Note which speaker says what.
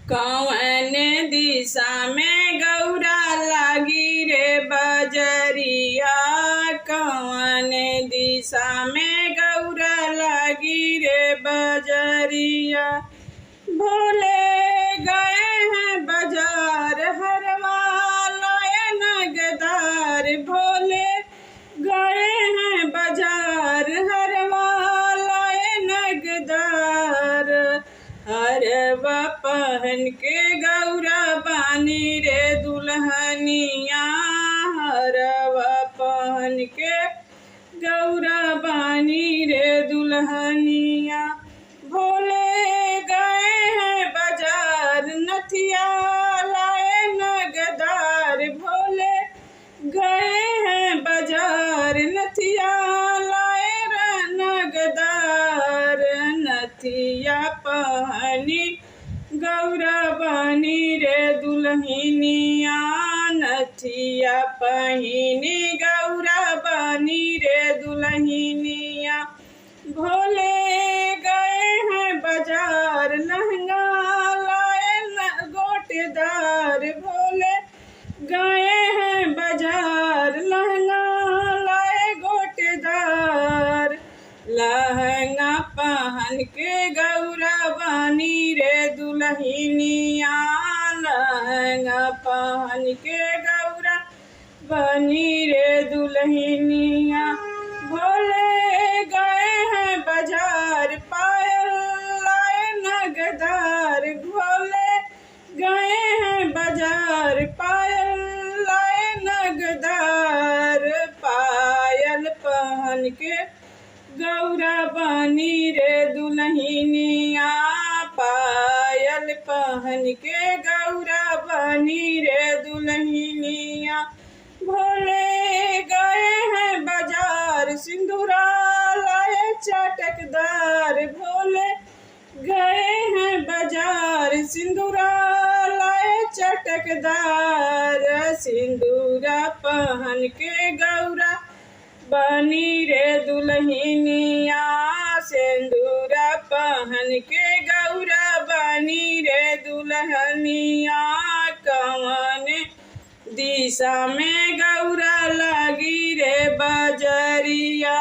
Speaker 1: कौन दिशा में गौरा लागी रे बजरिया। कौन दिशा में गौरा लागी रे बजरिया। भोले गए हैं बाजार हरवा लाए नगदार। भोले गए हैं बाजार हरवा लाए नगदार। हरवा पहन के गौरा बानी रे दुल्हनिया। हरवा पहन के गौरा बानी रे दुल्हनिया। भोले गए हैं बाजार नथिया लाए नगदार। भोले गए हैं बाजार नथिया लाए नगदार। नथिया पहनी गौरा बानी रे दुल्हनिया। नथिया पहनी गौरा बानी रे दुल्हनिया। भोले गए हैं बाजार लहंगा लाए गोटेदार। भोले गए हैं बाजार लहंगा लाए गोटेदार। लहंगा पहन के गौरा बानी रे दुल्हनिया। लहंगा पहन के गौरा बानी रे दुल्हनिया। भोले गए हैं बाजार पायल लाए नगदार। भोले गए हैं बाजार पायल लाए नगदार। पायल पहन के गौरा बानी रे दुल्हनिया। पायल पहन के गौरा बानी रे दुल्हनिया। भोले गए हैं बाजार सिंदूरा लाए चटकदार। भोले गए हैं बाजार सिंदूरा लाए चटकदार। सिंदूरा पहन के गौरा बानी रे दुल्हनिया। सिंदूरा पहन के गौरा बानी रे दुल्हनिया। कौन दिशा में गौरा लागी रे बजरिया।